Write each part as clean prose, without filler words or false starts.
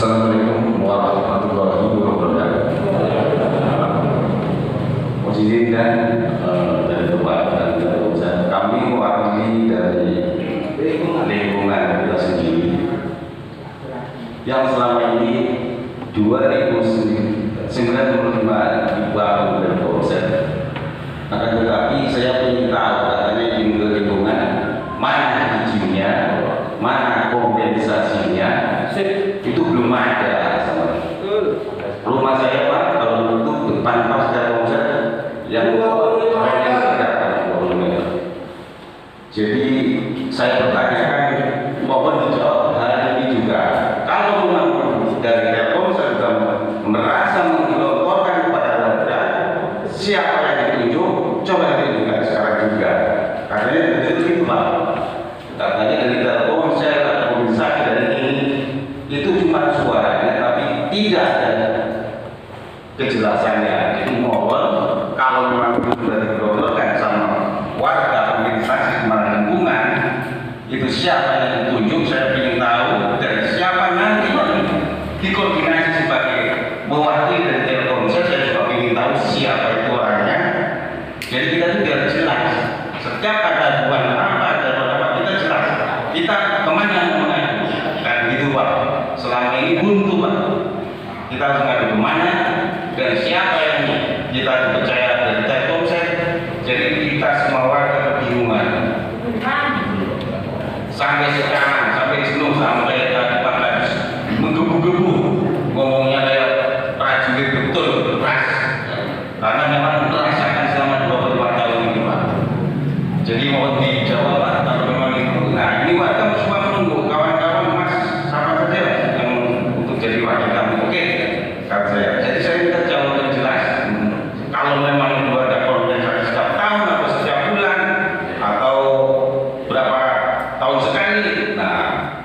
Assalamualaikum warahmatullahi wabarakatuh. Muslimin dan dari Bapak dan dari Ustaz, kami mewakili dari lingkungan kita sendiri yang selama ini 2095 dibangun dari Polsek. Akan tetapi saya ingin tahu katanya izin ke lingkungan, mana izinnya, mana kompensasinya, itu belum ada. Rumah saya Pak, kalau untuk depan pas ada Polsek yang jadi saya bertanyakan, mohon dijawab hari ini juga. Kalau memang dari Telkomsel sudah merasa menggelontorkan kepada warga, siapa yang ditunjuk? Coba ditunjukkan sekarang juga. Katanya itu Pak. Katanya dari Telkomsel atau komisaris dari ini itu cuma suaranya, tapi tidak ada kejelasannya. Jadi mohon kalau memang sudah digelontorkan sama warga organisasi lingkungan, itu siapa yang ditunjuk? Saya ingin tahu dari siapa nanti dikoordinasi sebagai mewakili dari Telkomsel. Saya juga ingin tahu siapa itu orangnya. Jadi kita itu biar jelas. Setiap ada aduan apa kita jelas. Kita kemana mengadu? Dan gitu Pak. Selama ini buntu Pak. Kita harus mengadu kemana dan siapa yang kita dipercaya dari Telkomsel. Jadi kita semua warga kebingungan. Sampai sekarang, sampai jenuh, sampai tadi Pak Kadis menggebu-gebu ngomongnya kayak prajurit betul, keras. Karena memang merasakan selama 25 tahun ini Pak. Jadi mohon dijawab Pak, kalau memang itu. Nah ini warga semua menunggu, kawan-kawan Mas sama saja yang untuk jadi wakil kami. Oke, kata saya. Jadi saya minta jawaban jelas. Kalau memang itu ada kompensasi setiap tahun atau setiap bulan atau berapa tahun sekali. Nah,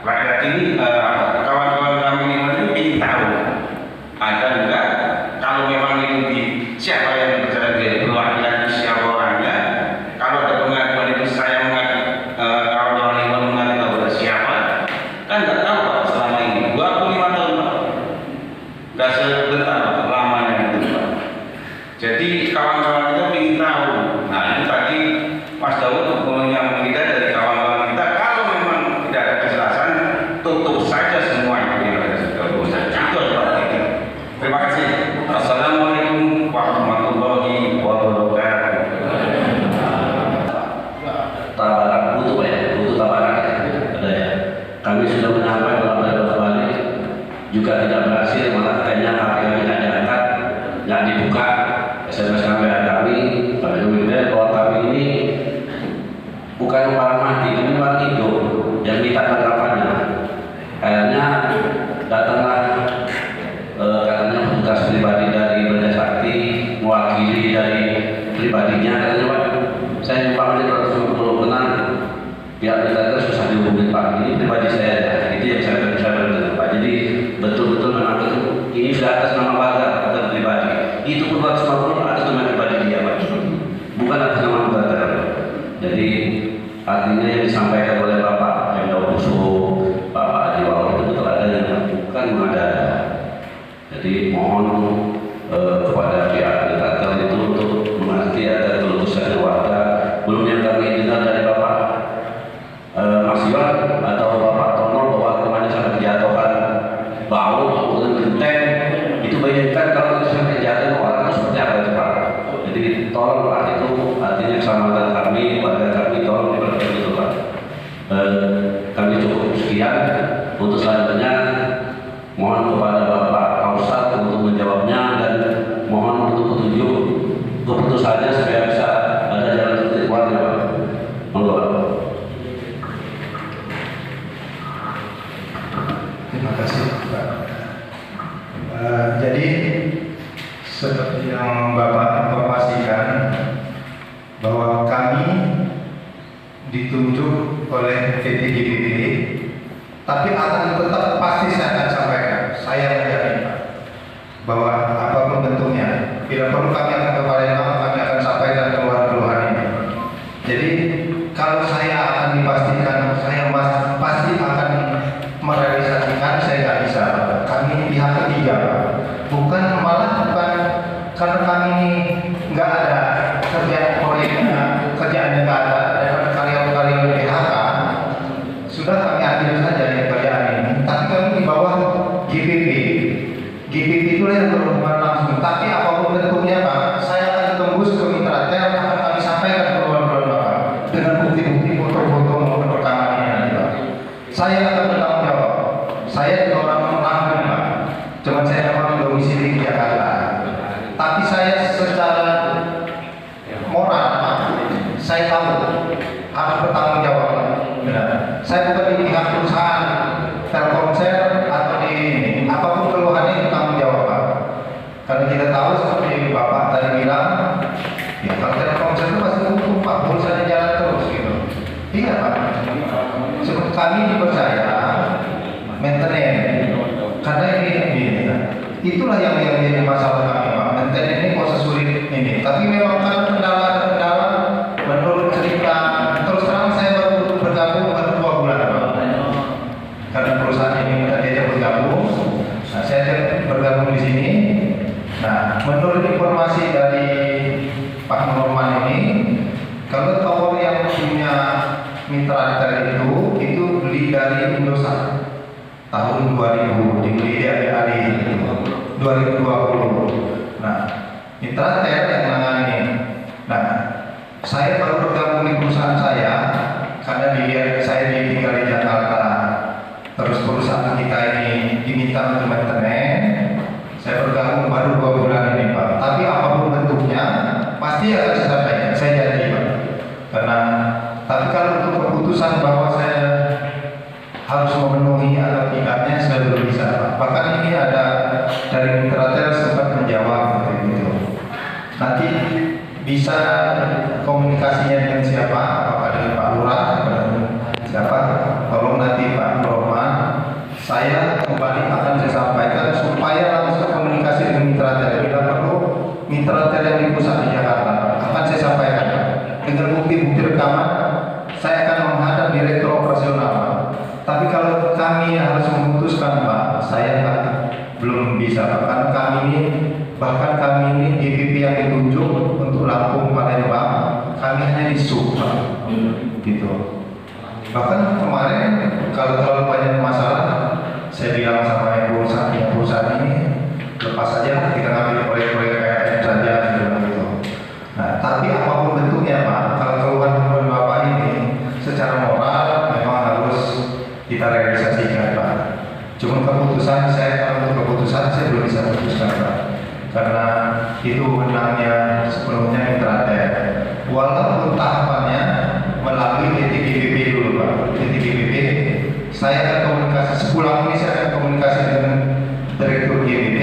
rakyat ini kawan-kawan kami ini ingin tahu ada enggak, kalau memang ini siapa yang berbicara dari perwakilan siapa orangnya. Kalau ada pengakuan itu saya mengaku, kawan-kawan lingkungan mengaku kepada siapa, kan nggak tahu Pak selama ini 25 tahun Pak, nggak sebentar Pak, lamanya itu Pak. Jadi kawan-kawan kita ingin tahu. Nah itu tadi Mas Daud yang kita dari kawan-kawan kita, kalau memang tidak ada kejelasan, tutup saja semua itu yang ada di Telkomsel. Itu adalah itu. Terima kasih. Assalamualaikum warahmatullahi wabarakatuh. Tabarak butuh ya, butuh tabarak ya. Ada ya. Kami sudah menyampaikan beberapa kali juga tidak berhasil, malah kayaknya HP kami tidak diangkat, tidak dibuka. SMS kami Pak Jokowi bahwa kami ini bukan orang mati, kami orang hidup yang minta tanggapannya. Akhirnya datanglah katanya petugas pribadi dari Benda Sakti, mewakili dari pribadinya. Katanya Pak, saya nyumbang aja 250, tenang. Pihak kita itu susah dihubungi Pak, ini pribadi saya ya. Itu yang saya berdengar Pak. Jadi betul-betul memang betul ini sudah atas nama warga atau pribadi. Itu pun 250 atas nama pribadi dia Pak, bukan atas nama negara. Jadi artinya yang disampaikan oleh Bapak Pemda Busuk, Bapak Adi Wawo itu betul ada yang bukan ada. Jadi mohon kepada pihak Telkomsel itu untuk mengerti ada kelutusan warga. Belum yang kami dengar dari Bapak Mas Iwan atau Bapak Tono bahwa kemarin sampai dijatuhkan bau dengan genteng. Itu bayangkan kalau itu sampai jatuh orang itu seperti apa itu Pak. Jadi tolonglah, itu artinya keselamatan kami, warga kami, tolong diperhatikan itu Pak. Kami cukup sekian. Untuk selanjutnya mohon kepada Bapak Kausat untuk menjawabnya dan mohon untuk petunjuk keputusannya supaya bisa ada jalan tertib warga Pak. Monggo Pak. Terima kasih Pak. Jadi seperti yang Bapak informasikan bahwa kami ditunjuk oleh PTGBP, tapi akan tetap pasti saya akan sampaikan. Saya menjamin Pak bahwa apapun bentuknya, bila perlu kami akan ke Palembang, kami akan sampaikan keluhan-keluhan ini. Jadi kalau saya akan dipastikan, saya pasti akan merealisasikan, saya nggak bisa. Kami itu saja yang kerjaan ini, tapi kami di bawah GPP. GPP itu yang berhubungan langsung. Tapi apapun bentuknya Pak, saya akan tembus ke mitra tel, akan kami sampaikan keluhan-keluhan Bapak dengan bukti-bukti foto-foto maupun rekamannya nanti Pak. Saya akan bertanggung jawab. Saya juga orang Lampung Pak, cuma saya memang domisili di Jakarta. Tapi saya secara moral Pak, saya tahu harus bertanggung jawab. Benar. Saya bukan di pihak perusahaan Telkomsel atau di apapun keluhannya bertanggung jawab Pak. Karena kita tahu seperti Bapak tadi bilang, ya kalau Telkomsel itu masih hukum Pak, pulsanya jalan terus gitu. Iya Pak. Seperti kami dipercaya maintenance, karena ini itulah yang jadi masalah kami Pak. Maintenance ini kok sesulit ini. Tapi memang karena kendala menurut cerita, terus terang saya baru bergabung baru 2 bulan Pak. Karena perusahaan ini tadi bergabung, nah saya bergabung di sini. Nah, menurut informasi dari Pak Norman ini, kalau tower yang punya mitra tel itu beli dari Indosat tahun 2000, dibeli dari Ali 2020. Nah, mitra tel yang menangani. Nah, saya baru bergabung di perusahaan saya karena saya tinggal di Jakarta. Terus perusahaan kita ini diminta untuk maintenance. Saya bergabung baru 2 bulan ini Pak. Tapi apapun bentuknya pasti akan saya sampaikan. Saya janji Pak. Tapi kalau untuk keputusan bahwa saya harus memenuhi atau tidaknya saya belum bisa Pak. Bahkan ini ada dari mitra tel sempat menjawab seperti itu. Nanti bisa komunikasinya dengan siapa? Apakah dengan Pak Lurah? Siapa? Tolong nanti Pak Roman, saya kembali akan saya sampaikan supaya langsung komunikasi dengan mitra tel. Bila perlu mitra tel yang di pusat di Jakarta akan saya sampaikan dengan bukti-bukti rekaman. Saya akan menghadap direktur operasional Pak. Tapi kalau kami harus memutuskan Pak, saya kan belum bisa Pak. Karena bahkan kami ini DPP yang ditunjuk untuk Lampung Palembang, kami hanya di sub Pak. Gitu. Bahkan kemarin kalau terlalu banyak masalah, saya bilang sama yang perusahaan ini lepas saja, kita ngambil proyek-proyek kayak saja gitu. Nah, tapi apapun bentuknya Pak, kalau keluhan Bapak ini secara moral memang harus kita realisasikan Pak. Cuma keputusan saya, untuk keputusan saya belum bisa putuskan Pak, karena itu menangnya sepenuhnya mitra tel. Walaupun tahapannya melalui DTGPP dulu Pak. DTGPP saya akan komunikasi sepulang ini, saya akan komunikasi dengan direktur GPP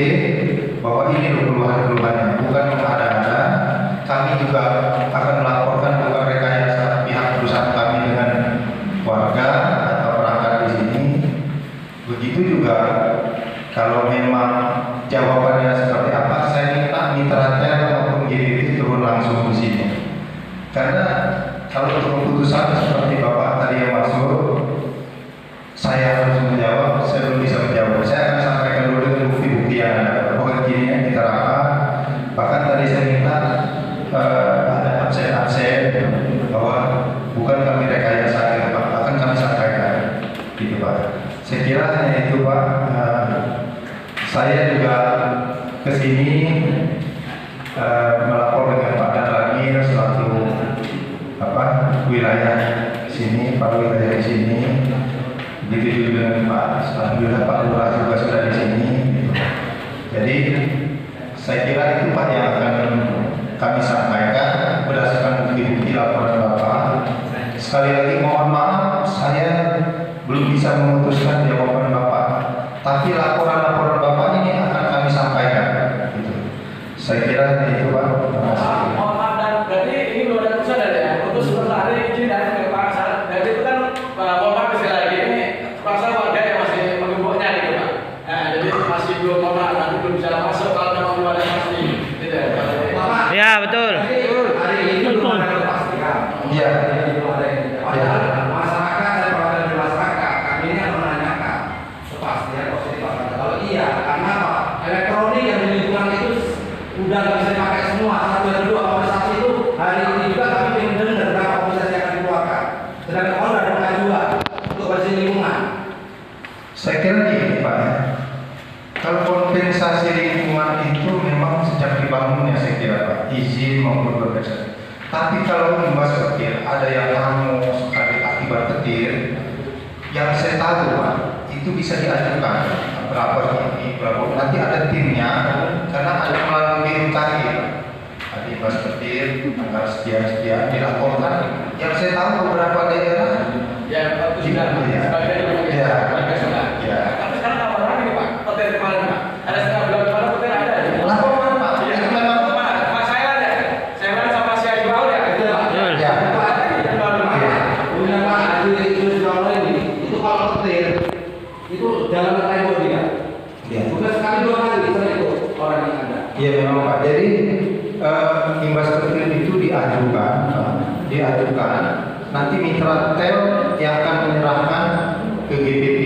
bahwa ini keluhan-keluhannya, bukan mengada-ada. Kami juga akan melaporkan bukan rekayasa pihak perusahaan kami dengan warga atau perangkat di sini. Begitu juga kalau memang jawabannya seperti apa, saya minta mitra tel maupun GPP turun langsung di sini. Karena kalau untuk keputusan seperti Bapak tadi yang masuk, saya harus menjawab, saya belum bisa menjawab. Saya akan sampaikan dulu dengan bukti-bukti yang ada. Pokoknya gini yang kita rapat. Bahkan tadi saya minta ada absen bahwa bukan kami rekayasa gitu Pak, akan kami sampaikan gitu Pak. Saya kira hanya itu Pak. Saya juga kesini melapor dengan Pak Danramil selaku wilayah sini, Pak wilayah di sini. Begitu juga dengan Pak, alhamdulillah Pak Lurah juga sudah di sini. Gitu. Jadi saya kira itu Pak yang akan kami sampaikan berdasarkan bukti-bukti laporan Bapak. Sekali lagi mohon maaf, saya belum bisa memutuskan jawaban Bapak. Tapi laporan-laporan Bapak ini akan kami sampaikan. Gitu. Saya kira itu Pak. Terima kasih. Mohon maaf dan berarti ini belum ada keputusan dari ya. Untuk sementara izin dari Pak Hasan. Dan itu kan mohon maaf sekali lagi ini rasa warga yang masih menggemboknya gitu Pak. Nah, jadi masih belum mohon maaf, nanti belum bisa masuk kalau memang belum ada pasti. Gitu ya. Ya betul. Hari ini belum ada kepastian. Iya. Padahal masyarakat dan perwakilan dari masyarakat kami ini yang menanyakan kepastian positif atau tidak. Kalau iya, karena apa? Elektronik yang di lingkungan itu udah nggak bisa dipakai semua. Satu dan dua kompensasi itu hari ini juga kami ingin dengar berapa kompensasi yang akan dikeluarkan. Sedangkan kalau ada pengajuan untuk bersih lingkungan. Saya kira gini Pak, kalau kompensasi lingkungan itu memang sejak dibangunnya saya kira Pak, izin maupun kompensasi. Tapi kalau imbas petir, ada yang hangus akibat petir, yang saya tahu Pak, itu bisa diajukan berapa ini, berapa nanti ada timnya, karena ada melalui BMKG Pak. Ada imbas petir, tanggal sekian dilaporkan. Yang saya tahu beberapa daerah Ya, itu sudah. Ya. Tapi sekarang kapan lagi nih Pak? Petir kemarin Pak. Ada setengah bulan kemarin petir ada. Laporan Pak, itu memang Pak saya ada. Saya kan sama si Haji Baul ya. Itu Pak. ya. Punya Pak Haji Yusuf ini, itu kalau petir, itu dalam tembok dia. Ya. Bukan sekali 2 kali, sering itu orang yang ada. Iya memang Pak. Jadi imbas petir itu diajukan, nanti mitra tel yang akan menyerahkan ke GPP.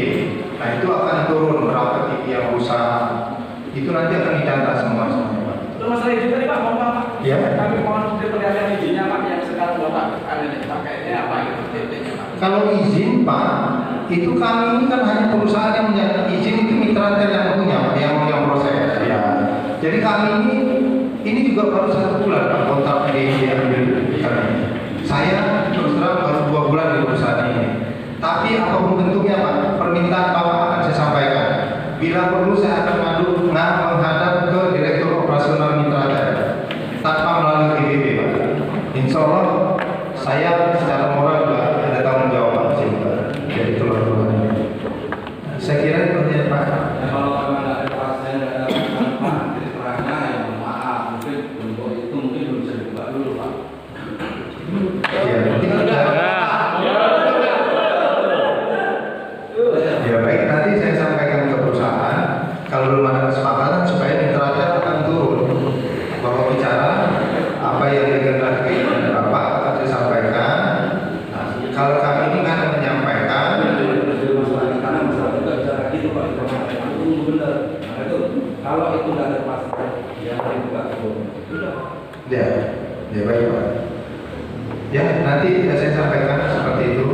Nah itu akan turun berapa TV yang rusak. Itu nanti akan didata semua Pak. Terus masalah izin tadi Pak, mohon Pak. Ya. Kami mohon diperlihatkan izinnya Pak yang sekarang Bapak pakainya apa gitu TT-nya Pak. Kalau izin Pak, itu kami ini kan hanya perusahaan yang punya izin, itu mitra tel yang punya Pak, yang proses. Ya. Jadi kami ini juga baru 1 bulan Pak kontrak diambil kami. Saya terus terang baru 2 bulan di perusahaan ini. Tapi apapun bentuknya Pak, permintaan Bapak akan saya sampaikan. Bila perlu saya akan menghadap ke Direktur Operasional Mitra Tel tanpa melalui GBB Pak. Insya Allah saya secara moral juga ada tanggung jawab Pak dari telur-telur ini. Saya kira itu ya Pak. Kalau memang ada pasien ada Pak, terangnya ya maaf, mungkin untuk itu mungkin belum bisa dibuka dulu Pak. Ya, ya baik, nanti saya sampaikan ke perusahaan kalau belum ada kesepakatan supaya mitra tel akan turun bahwa bicara apa yang dikehendaki berapa akan disampaikan. Nah, kalau kami ini kan menyampaikan Karena masalah juga bicara gitu Pak, itu benar. Nah itu kalau itu nggak ada pasien, ya dibuka dulu. Sudah. ya baik Pak. Ya nanti saya sampaikan seperti itu.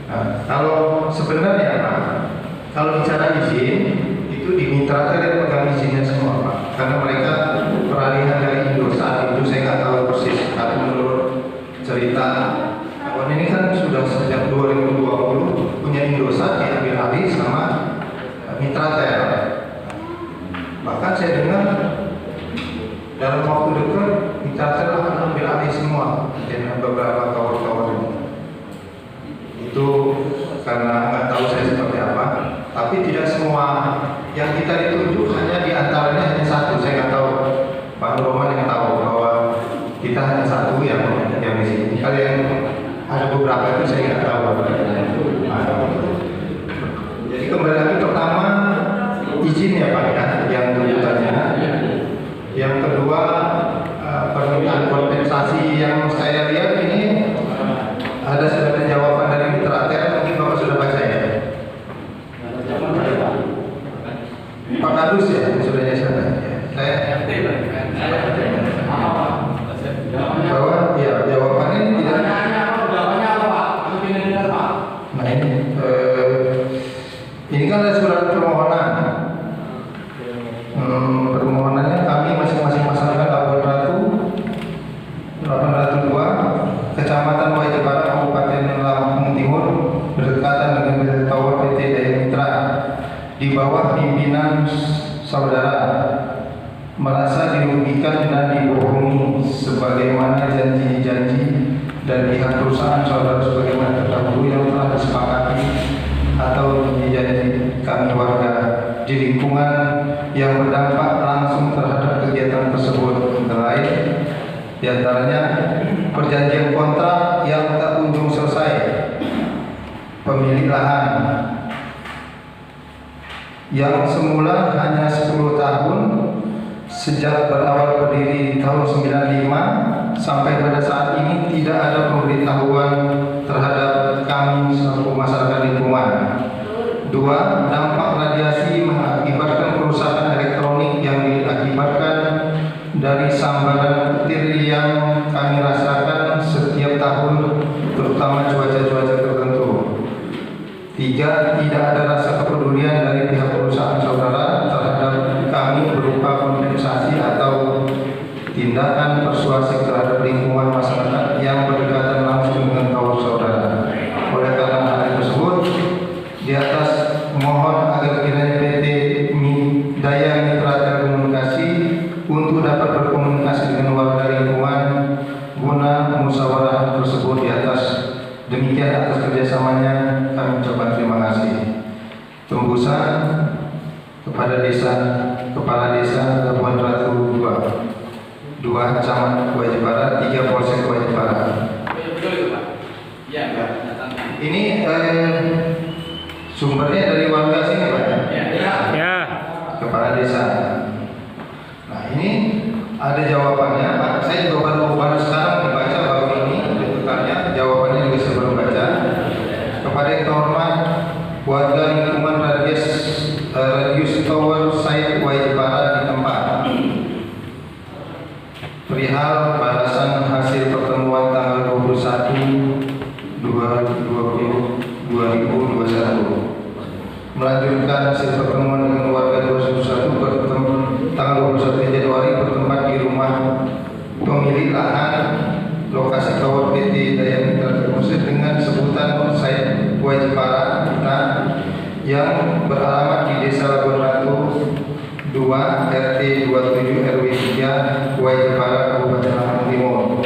Nah, kalau sebenarnya Pak, kalau bicara izin itu di mitra tel yang pegang izinnya semua Pak, karena mereka peralihan dari Indosat itu saya nggak tahu persis, tapi menurut cerita kawan ini kan sudah sejak 2020 punya Indosat diambil alih sama mitra tel. Bahkan saya dengar dalam waktu dekat mitra tel akan ambil alih semua dengan beberapa tower-tower ini. Itu karena nggak tahu saya seperti apa, tapi tidak semua yang kita ditunjuk hanya diantaranya hanya satu. Saya nggak tahu, Pak Nurman yang tahu bahwa kita hanya satu yang di sini. Kalau yang ada beberapa itu saya nggak tahu. Jadi kembali lagi, pertama izin ya Pak ya, yang tuntutannya. Yang kedua permintaan kompensasi yang saya lihat ini ada sudah jawaban dari mitra tel, mungkin Bapak sudah baca ya. Pak Kadus ya, sudah saya bahwa ya jawabannya ini tidak. Jawabannya apa Pak? Kami ingin dengar Pak. Nah ini kan ada surat permohonan. Permohonannya kami masing-masing masyarakat Labuan Ratu 802 Kecamatan Wajibara Kabupaten Lampung Timur berdekatan dengan Milik Tower PT Daya Mitra di bawah pimpinan saudara merasa dirugikan dan dibohongi sebagaimana janji-janji dari pihak perusahaan saudara sebagaimana terdahulu yang telah disepakati atau janji kami warga di lingkungan yang berdampak langsung terhadap kegiatan tersebut. Lain di antaranya perjanjian kontrak yang tak kunjung selesai, pemilik lahan yang semula hanya 10 tahun sejak berawal berdiri di tahun 95 sampai pada saat ini tidak ada pemberitahuan terhadap kami selaku masyarakat lingkungan. 2. Dampak radiasi mengakibatkan kerusakan elektronik yang diakibatkan dari sambaran petir yang kami rasakan setiap tahun, terutama cuaca-cuaca tertentu. 3. tidak ada rasa kepedulian dari pihak perusahaan saudara terhadap kami berupa kompensasi atau tindakan persuasif terhadap lingkungan masyarakat yang berdekatan langsung dengan tower saudara. Oleh karena hal tersebut, di atas mohon agar kiranya PT Daya Mitra Telekomunikasi untuk dapat berkomunikasi dengan warga lingkungan guna musyawarah tersebut di atas. Demikian atas kerjasamanya kami ucapkan terima kasih. Tembusan kepada Kepala Desa Labuan Ratu 2 Camat Kuala Barat, 3 Polsek Kuala Barat. Betul itu Pak. Iya Pak. Ini sumbernya dari warga sini Pak. Ya. Kepala Desa. Nah ini ada jawabannya Pak. Saya juga baru sekarang membaca bahwa ini tuntutannya, jawabannya juga saya baru baca. Kepada yang terhormat warga lingkungan radius tower site Kuala Barat di tempat. Perihal balasan hasil pertemuan tanggal 21/20/2021 melanjutkan hasil pertemuan dengan warga 2021 tanggal 21 Januari bertempat di rumah pemilik lahan lokasi tower PT Daya Mitra Telekomunikasi dengan sebutan site Kuala Barat yang beralamat di Desa Labuan Ratu 2 RT 27 RW 3 Kuala Barat Kabupaten Lampung Timur.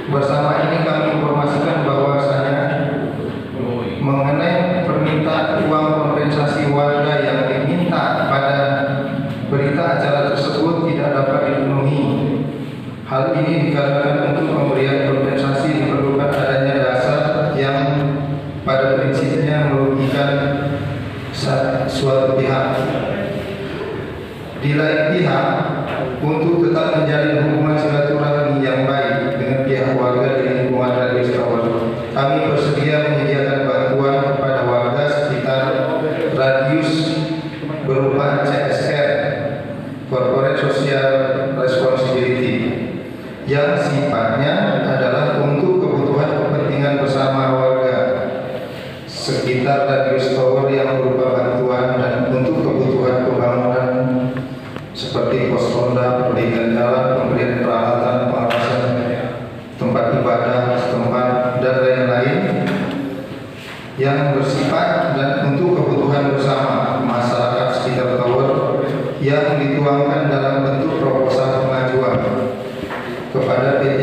Bersama ini kami informasikan bahwasanya mengenai permintaan uang kompensasi warga yang diminta pada berita acara tersebut tidak dapat dipenuhi. Hal ini dikarenakan untuk pemberian kompensasi diperlukan adanya dasar yang pada prinsipnya merugikan suatu pihak. Di lain pihak, untuk tetap menjalin hubungan silaturahmi yang baik dengan pihak warga di lingkungan radius tower, kami bersedia menyediakan bantuan kepada warga sekitar radius berupa CSR (Corporate Social Responsibility) yang sifatnya adalah untuk kebutuhan kepentingan bersama warga sekitar radius tower yang berupa bantuan dan untuk kebutuhan pembangunan seperti pos ronda, perbaikan jalan, pemberian peralatan, pengawasan tempat ibadah, tempat dan lain-lain yang bersifat dan untuk kebutuhan bersama masyarakat sekitar tower yang dituangkan dalam bentuk proposal pengajuan kepada PT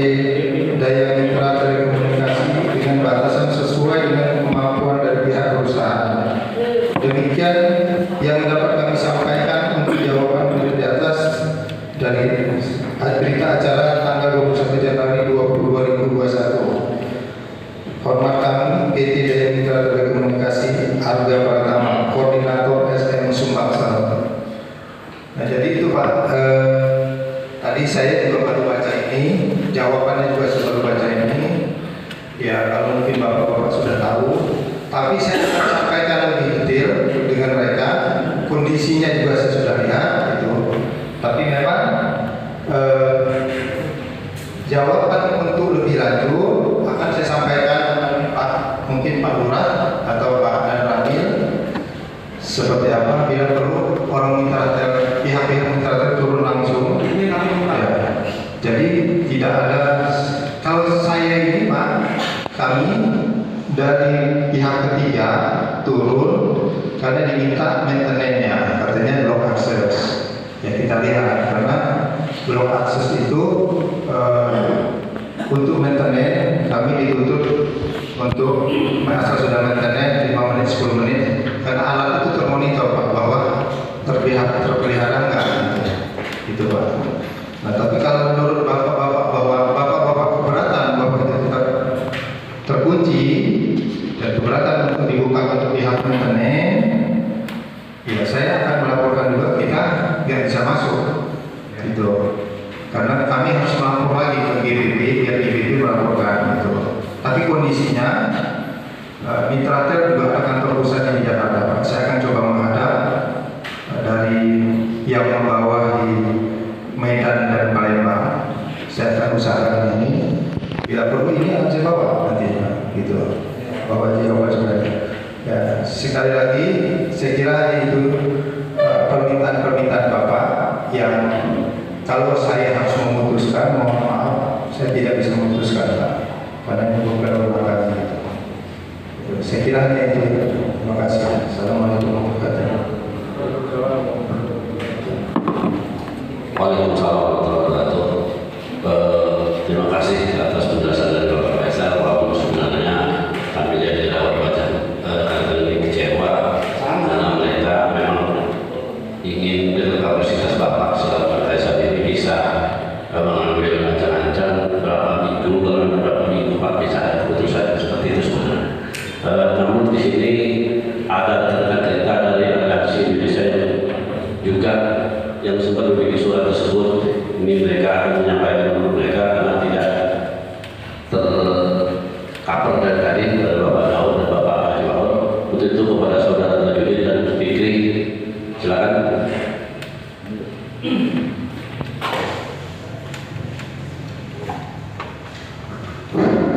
Daya Mitra Telekomunikasi dengan batasan sesuai dengan kemampuan dari pihak perusahaan. Demikian yang dapat kami sampaikan untuk jawaban di atas dari berita acara tanggal 21 Januari 2021. Hormat kami PT Daya Mitra Telekomunikasi Arga Pratama, Koordinator SM Sumbaksel. Nah jadi itu Pak, tadi saya juga baru baca ini, jawabannya juga saya baru baca ini. Ya kalau mungkin Bapak-Bapak sudah tahu, tapi saya akan sampaikan lebih detail dengan mereka. Kondisinya juga saya sudah lihat itu. Tapi memang jawaban untuk lebih lanjut akan saya sampaikan Pak, mungkin Pak Lurah atau Pak Dan Ramil seperti apa bila perlu orang pihak-pihak mitra turun langsung. Ini kami minta. Ya. Jadi tidak ada, kalau saya ini Pak, kami dari pihak ketiga turun karena diminta maintenance-nya, katanya blok akses. Ya kita lihat karena blok akses itu untuk maintenance kami dituntut untuk asal sudah maintenance 5 menit 10 menit karena alat itu termonitor Pak bahwa terpelihara enggak gitu Pak. Nah tapi kalau menurut Bapak-Bapak bahwa Bapak-Bapak keberatan bahwa itu tetap terkunci dan keberatan untuk dibuka untuk pihak maintenance, ya saya akan melaporkan juga kita nggak bisa masuk gitu karena kami harus melapor lagi ke GBB biar GBB melaporkan gitu. Tapi kondisinya Mitra Tel juga akan terpusat di Jakarta Pak. Saya akan coba menghadap dari yang membawa di Medan dan Palembang. Saya akan usahakan ini. Bila perlu ini akan saya bawa nantinya gitu. Bawa jawaban sebenarnya. Ya, sekali lagi saya kira itu permintaan Bapak yang kalau saya harus memutuskan, mohon maaf saya tidak bisa memutuskan Pak, karena ini bukan lembaga itu. Saya kira hanya itu. Terima kasih. Assalamualaikum warahmatullahi wabarakatuh. Waalaikumsalam warahmatullahi wabarakatuh. Terima kasih atas penjelasan dari Bapak Faisal, walaupun sebenarnya kami jadi rawat wajah karena ini kecewa karena mereka memang ingin dengan kapasitas Bapak setelah Pak Faisal ini bisa mengambil ancang-ancang beberapa minggu Pak bisa ada keputusan seperti itu sebenarnya. Namun di sini ada cerita dari aliansi Indonesia juga yang sempat memiliki surat tersebut. Ini mereka akan menyampaikan menurut mereka karena tidak tercover dari tadi dari Bapak Daud dan Bapak Haji Mahmud. Untuk itu kepada saudara Tajudin dan Fikri, silakan.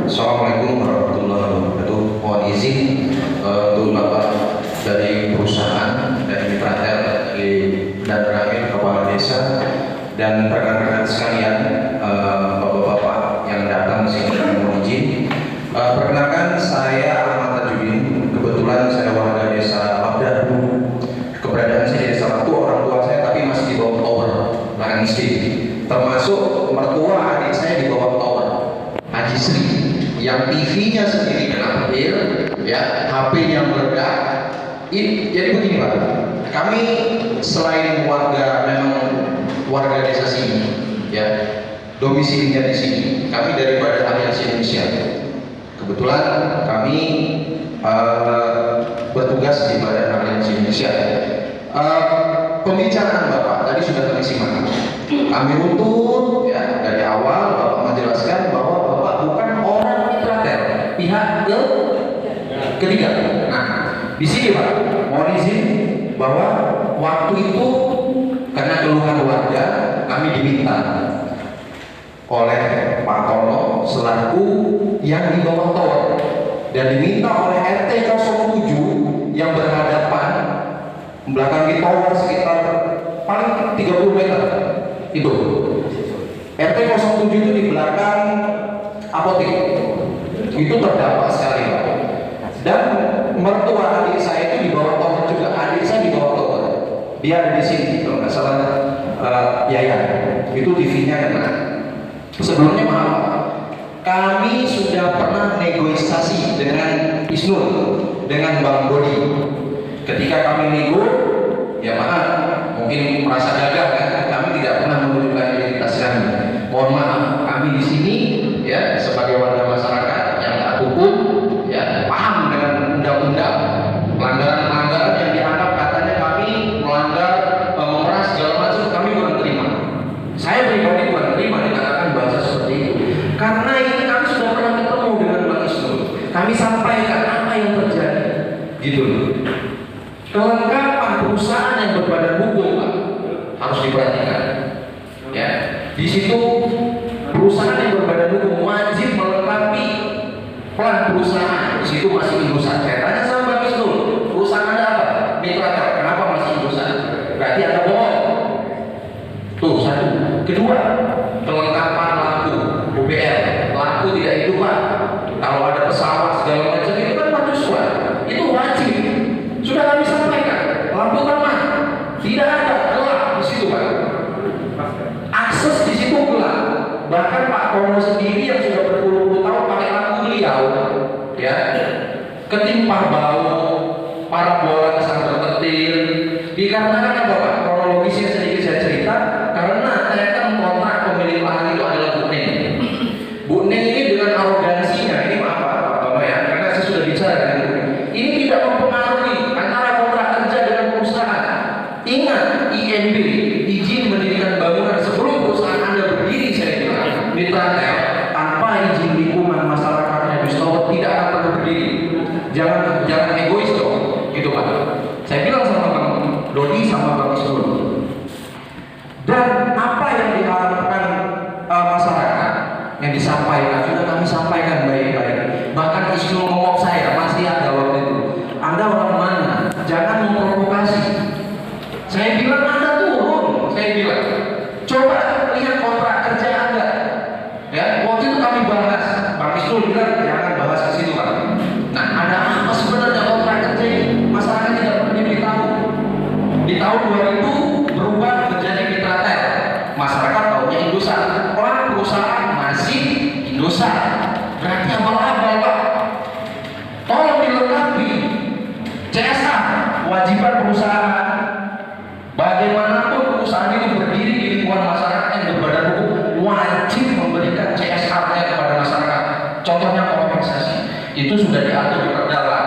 Assalamualaikum warahmatullahi wabarakatuh. Mohon izin untuk Bapak dari perusahaan dari Mitratel dan Ramil Kepala Desa dan rekan-rekan sekalian, bapak-bapak yang datang di sini dan mohon izin. Perkenalkan, saya Ahmad Tajudin. Kebetulan saya warga desa Abdahu. Keberadaan saya di desa Batu, orang tua saya tapi masih di bawah tower Lahan Miskin. Termasuk mertua adik saya di bawah tower Haji Sri, yang TV-nya sendiri kena petir, ya, HP-nya meledak. Jadi begini Pak, kami selain warga memang warga desa sini, ya, domisilinya di sini. Kami dari Badan Aliansi Indonesia. Kebetulan kami bertugas di Badan Aliansi Indonesia. Pembicaraan Bapak tadi sudah kami simak. Kami runtut, ya, dari awal Bapak menjelaskan bahwa Bapak bukan orang Mitratel, pihak ketiga. Nah, di sini Pak, mohon izin bahwa waktu itu karena keluhan warga kami diminta oleh Pak Tono selaku yang di bawah tower dan diminta oleh RT 07 yang berhadapan belakang tower sekitar paling 30 meter itu. RT 07 itu di belakang apotek itu terdampak sekali Pak. Dan mertua adik saya itu di bawah tower juga, adik saya di bawah tower. Dia ada di sini kalau nggak salah, Yayan. Itu TV-nya kena. Sebelumnya maaf, kami sudah pernah negosiasi dengan Isnur, dengan Bang Dodi. Ketika kami nego, ya maaf, mungkin merasa gagal kan? Kami tidak pernah menunjukkan identitas kami. Mohon maaf, kami di sini ya sebagai warga masyarakat yang tak hukum, ya paham dengan undang-undang, pelanggaran-pelanggaran yang dianggap katanya kami melanggar, memeras segala macam, kami bukan terima. Saya pribadi bukan terima dikatakan bahasa seperti itu, karena ini kami sudah pernah ketemu dengan Bang Isnur. Kami sampaikan apa yang terjadi, gitu loh. Kelengkapan perusahaan yang berbadan hukum Pak, harus diperhatikan. Ya, di situ perusahaan yang berbadan hukum wajib melengkapi plan perusahaan. Di situ masih ingusan. Saya tanya sama Bang Isnur, perusahaan ada apa? Mitratel. Kenapa masih ingusan? Berarti ada bohong. Tuh satu. Kedua, kelengkapan lampu UPL. Lampu tidak itu Pak. Kalau ada pesawat segala macam itu kan mercusuar. Itu wajib. Sudah kami sampaikan. Lampu taman tidak ada, gelap di situ Pak. Akses di situ gelap. Bahkan Pak Tono sendiri yang sudah berpuluh-puluh tahun pakai lampu beliau, ya, ketimpa bau, parabola kesan terpetir. Dikarenakan apa Pak? Kronologisnya sedikit saya cerita. Karena saya kan kontrak pemilik lahan itu adalah Bu Neng. Bu Neng ini dengan arogansinya, ini maaf Pak Tono ya, karena saya sudah bicara dengan Bu Neng. Ini tidak mempengaruhi antara kontrak kerja dengan perusahaan. Ingat, IMB, izin mendirikan bangunan sebelum perusahaan Anda berdiri, saya bilang, Mitratel, tanpa izin lingkungan masyarakat Habis Tower tidak akan pernah berdiri. Jangan egois dong, gitu Pak. Saya bilang sama Bang Dodi sama Bang Isnur. Dan apa yang diharapkan masyarakat yang disampaikan sudah kami sampaikan baik-baik. Bahkan Isnur ngomong saya masih ada waktu itu. Anda orang mana tahun 2000 berubah menjadi Mitratel. Masyarakat tahunya Indosat. Perusahaan masih Indosat. Berarti abal-abal Pak. Tolong dilengkapi. CSA, kewajiban perusahaan. Bagaimanapun perusahaan itu berdiri di lingkungan masyarakat yang berbadan hukum, wajib memberikan CSR-nya kepada masyarakat. Contohnya kompensasi. Itu sudah diatur di Perda.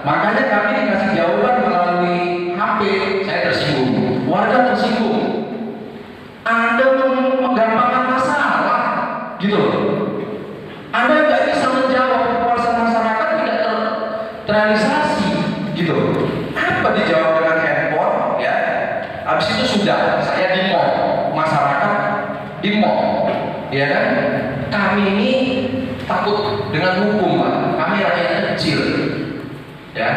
Makanya kami dikasih jawaban melalui HP, saya tersinggung. Warga tersinggung. Anda menggampangkan masalah, gitu loh. Anda nggak bisa menjawab kepuasan masyarakat tidak terrealisasi, gitu. Apa dijawab dengan handphone, ya? Habis itu sudah, saya di mall, masyarakat di mall, ya kan? Kami ini takut dengan hukum, Pak. Kami rakyat kecil, ya.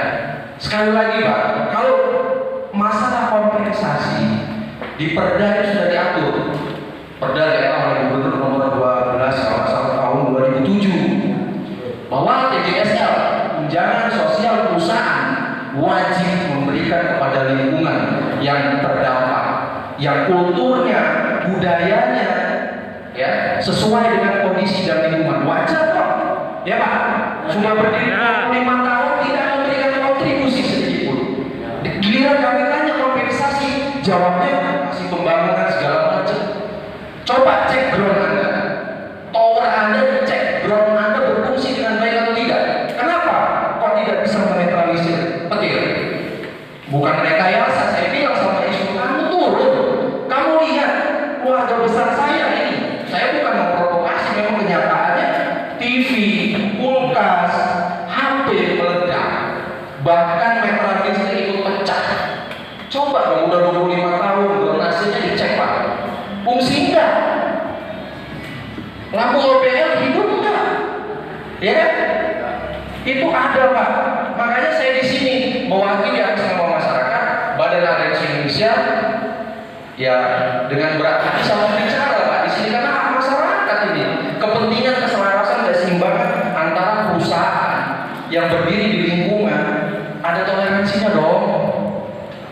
Sekali lagi, Pak, kalau masalah kompensasi di Perda itu sudah diatur. Perda daerah oleh Gubernur nomor 12 kalau nggak salah tahun 2007 bahwa TJSL tunjangan sosial perusahaan wajib memberikan kepada lingkungan yang terdampak, yang kulturnya, budayanya, ya sesuai dengan kondisi dan lingkungan. Wajar kok, ya Pak. Sudah berdiri 5 tahun tidak memberikan kontribusi sedikit pun. Giliran kami tanya kompensasi, jawabnya masih pembangunan segala macam. Coba cek drone Anda, tower Anda dicek, drone Anda berfungsi dengan baik atau tidak. Kenapa? Kok tidak bisa menetralisir petir? Bukan rekayasa, saya bilang sama isu kamu turun. Kamu lihat keluarga besar saya ini. Saya bukan memprovokasi, memang kenyataannya TV, kulkas, HP meledak. Bahkan meteran listrik ikut pecah. Coba dong, udah 25 tahun, donasinya dicek Pak. Fungsi enggak? Lampu OPL hidup enggak? Ya kan? Itu ada Pak. Makanya saya di sini mewakili atas nama masyarakat, Badan Aliansi Indonesia, ya dengan berat hati sama bicara Pak di sini karena hak masyarakat ini, kepentingan keselarasan dan keseimbangan antara perusahaan yang berdiri di lingkungan ada toleransinya dong.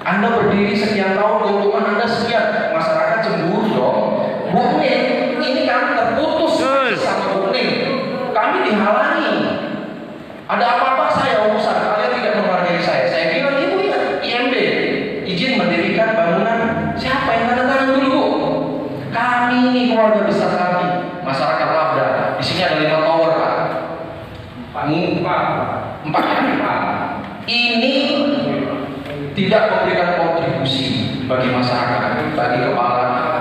Anda berdiri sekian tahun, keuntungan Anda sekian, masyarakat cemburu dong. Bu Ning, ini kami terputus sama Bu Ning. Kami dihalangi. Ada apa-apa saya urusan, kalian tidak menghargai saya. Saya bilang ibu ya, IMB izin mendirikan bangunan. Siapa yang tanda tangan dulu Bu? Kami ini keluarga besar kami, masyarakat Labda. Di sini ada 5 tower Pak. 4. Ini tidak memberikan kontribusi bagi masyarakat,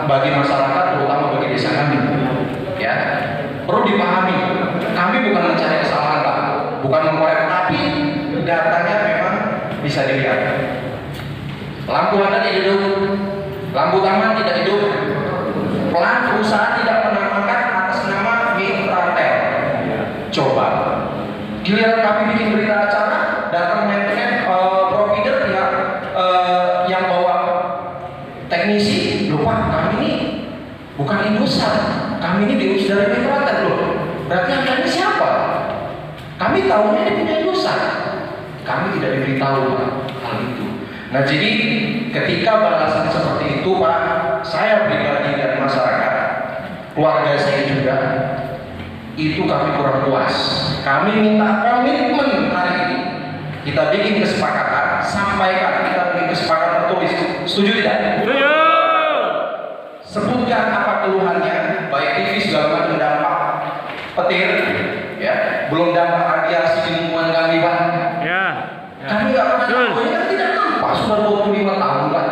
bagi masyarakat terutama bagi desa kami. Ya, perlu dipahami. Kami bukan mencari kesalahan Pak, bukan mengkorek, tapi datanya memang bisa dilihat. Lampu Anda tidak hidup, lampu taman tidak hidup, pelan perusahaan tidak menamakan atas nama Mitratel. Coba, giliran kami bikin berita acara, datang maintenance provider yang bawa teknisi, lupa kami ini bukan Indosat, kami ini diurus dari Mitratel loh. Berarti Anda ini siapa? Kami tahunya ini punya Indosat. Kami tidak diberitahu hal itu. Nah jadi ketika balasan seperti itu Pak, saya pribadi dan masyarakat, keluarga saya juga, itu kami kurang puas. Kami minta komitmen hari ini. Kita bikin kesepakatan, sampaikan, kita bikin kesepakatan tertulis. Setuju tidak? Setuju. Sebutkan apa keluhannya, baik TV segala macam dampak petir, ya, belum dampak radiasi di lingkungan kami Pak. Ya. Kami nggak pernah tahu, ini kan tidak nampak sudah 25 tahun Pak.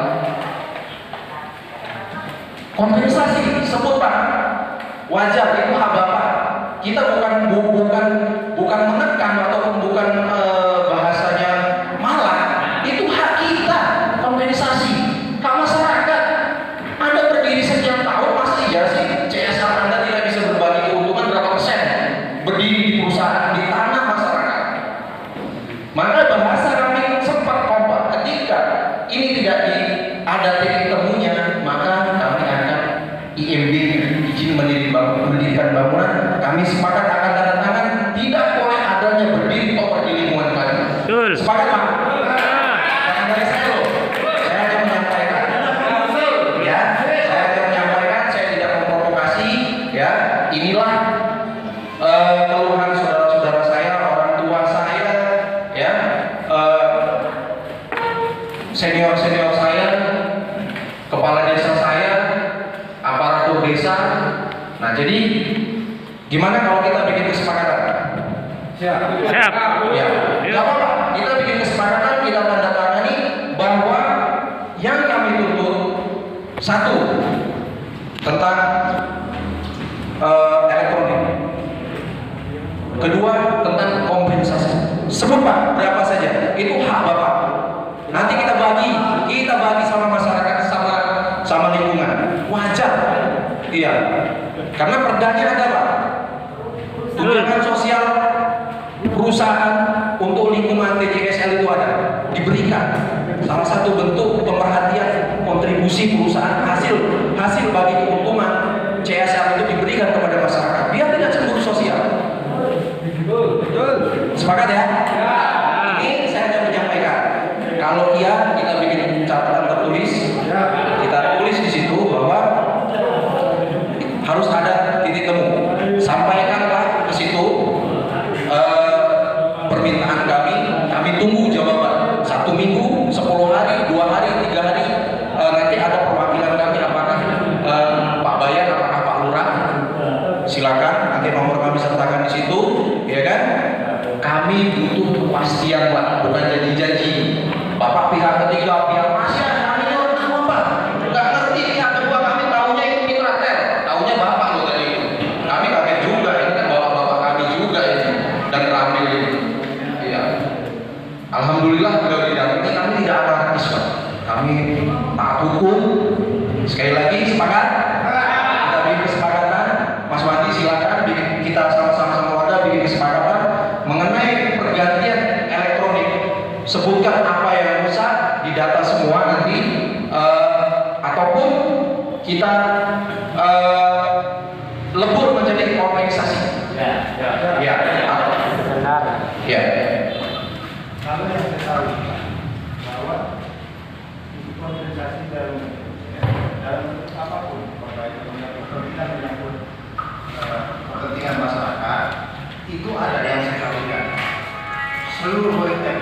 Kompensasi sebut Pak, wajar itu hak Bapak. Kita bukan menekan ataupun bukan bahasanya malah, itu hak kita kompensasi, hak masyarakat. Anda berdiri sekian tahun pasti ya sih CSR Anda tidak bisa berbagi keuntungan berapa persen berdiri di perusahaan di tanah masyarakat. Maka bahasa kami sempat kompak ketika ini tidak ada titik temunya, maka kami akan IMB izin mendirikan bangunan. Kami sepakat akan tanda tangan, tidak boleh adanya berdiri tower di lingkungan kami. Sepakat Pak? Jangan dari saya loh. Saya akan menyampaikan saya, kepala desa saya, aparatur desa. Nah, jadi gimana kalau kita bikin kesepakatan? Siap. Ya, nggak apa-apa. Kita bikin kesepakatan, kita tanda tangani bahwa yang kami tuntut satu tentang elektronik, kedua tentang kompensasi. Sebut Pak, berapa saja? Itu hak Bapak. Nanti kita bagi sama masyarakat, sama lingkungan. Wajar, iya. Karena perdanya ada Pak. Tunjangan sosial perusahaan untuk lingkungan TJSL itu ada, diberikan. Salah satu bentuk pemerhatian kontribusi perusahaan hasil bagi keuntungan CSR itu diberikan kepada masyarakat. Biar tidak cemburu sosial. Sepakat ya? Ini saya hanya menyampaikan. Kalau iya, kita bikin catatan tertulis. Kita tulis di situ bahwa harus ada titik temu. Sampaikanlah ke situ permintaan kami tunggu jawaban 1 minggu, 10 hari, 2 hari, 3 hari. Nanti ada perwakilan kami, apakah Pak Bayan, apakah Pak Lurah, silakan nanti nomor kami sertakan di situ, ya kan? Kami butuh kepastian Pak, bukan janji-janji. Bapak pihak ketiga, pihak masyarakat, kami tahu apa? Nggak ngerti pihak kedua, kami tahunya itu mitra tel, tahunya Bapak loh tadi. Kami kaget juga, ini kan bapak kami juga ini dan ramil ini. Iya. Alhamdulillah beliau didampingi, kami tidak anarkis Pak. Kami taat hukum. Sekali lagi sepakat? Kita bikin kesepakatan. Mas Wandi silakan kita sama-sama warga bikin kesepakatan mengenai pergantian elektronik. Sebutkan apa yang rusak, didata semua nanti, ataupun kita lebur menjadi kompensasi. Ya. Kalau yang saya tahu bahwa kompensasi dalam apapun, baik menyangkut kepentingan masyarakat, itu ada yang saya tahukan. Seluruh BUMN.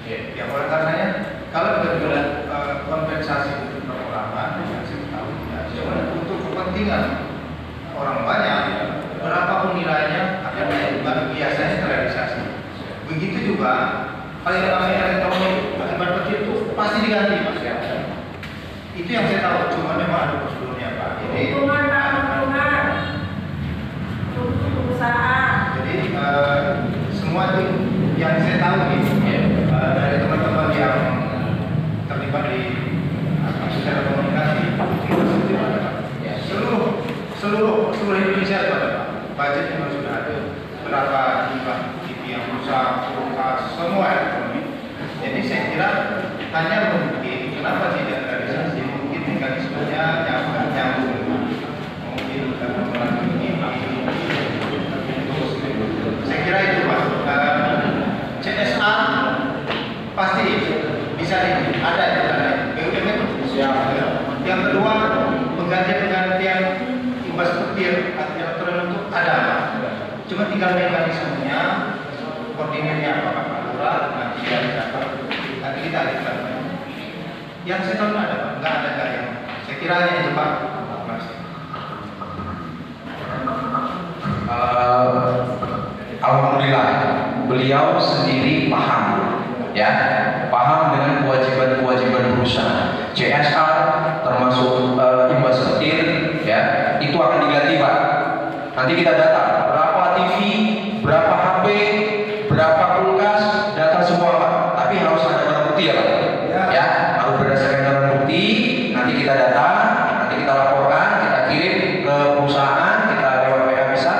Ya, oleh karenanya kalau betul-betul kompensasi untuk perorangan, yang saya tahu, ya, untuk kepentingan orang banyak, berapapun nilainya akan dilakukan biasanya terrealisasi. Begitu juga kalau yang namanya elektronik akibat kecil itu pasti diganti Mas ya. Itu yang saya tahu, cuma memang ada prosedurnya Pak. Jadi jadi semua itu yang saya tahu nih dari teman-teman yang terlibat di telekomunikasi seluruh Indonesia itu ada Pak. Budgetnya memang sudah ada. Berapa jumlah TV yang rusak, semua elektronik. Jadi saya kira hanya mungkin kenapa tidak realisasi, mungkin mekanismenya yang nyambung, mungkin karena ini. Saya kira itu Pak. CSR pasti bisa ada itu kan BUMN siap. Yang kedua penggantian infrastruktur elektronik itu ada Pak. Cuma tinggal mekanismenya, koordinatnya apakah Pak Lurah nanti kita ajukan. Yang saya tahu ada Pak, nggak ada yang saya kira itu Pak. Alhamdulillah beliau sendiri paham dengan kewajiban perusahaan. CSR termasuk imbas petir ya, itu akan diganti Pak. Nanti kita data berapa TV, berapa HP, berapa kulkas, data semua Pak. Tapi harus ada barang bukti ya Pak. Ya, harus berdasarkan barang bukti. Nanti kita data, nanti kita laporkan, kita kirim ke perusahaan, kita lewat WA bisa.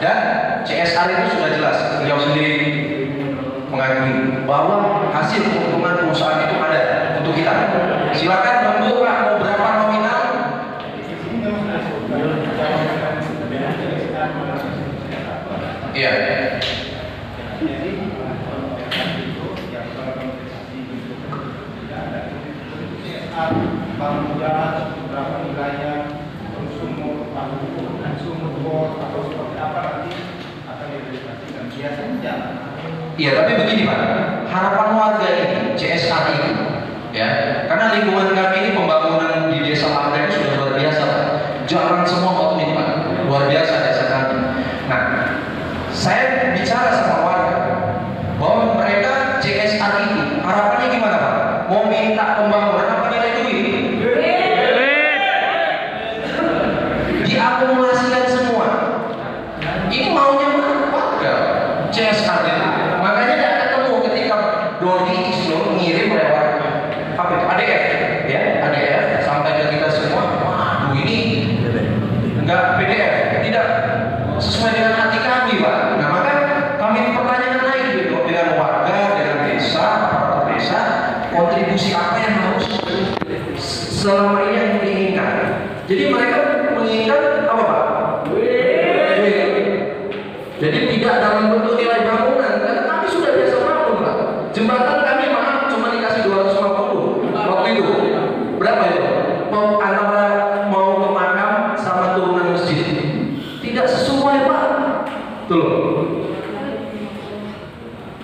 Dan CSR itu sudah jelas, beliau sendiri mengakui bahwa hasil keuntungan perusahaan itu ada untuk kita. Silakan Bang Pak, mau berapa nominal? Iya. Bangun jalan berapa nilainya, sumur atau seperti apa nanti akan direalisasikan. Biasanya jalan. Iya, tapi begini Pak, harapan warga ini CSR ini Ya, karena lingkungan kami ini pembangunan di desa Marga itu sudah luar biasa, Pak. Jalan semua outlet, Pak. Luar biasa desa kami. Nah, saya bicara sama warga bahwa mereka CSR itu harapannya gimana, Pak? Mau minta pembangunan apa nilai duit? Diakumulasikan semua. Ini maunya warga CSR itu. Makanya tidak ketemu ketika Dodi Isnur ngirim lewat apa itu ADF, ya ADF sampai ke kita semua. Waduh, ini enggak PDF, tidak sesuai dengan hati kami, Pak. Nah, maka kami pertanyakan lagi gitu dengan warga, dengan desa, para desa, kontribusi apa yang harus selama ini yang diinginkan. Jadi mereka menginginkan apa, Pak? Jadi tidak dalam bentuk nilai bangunan, karena kami sudah biasa bangun, Pak. Jembatan kami maaf cuma dikasih 250 waktu itu. Berapa itu? Antara mau ke makam sama turunan masjid. Tidak sesuai, Pak. Tuh.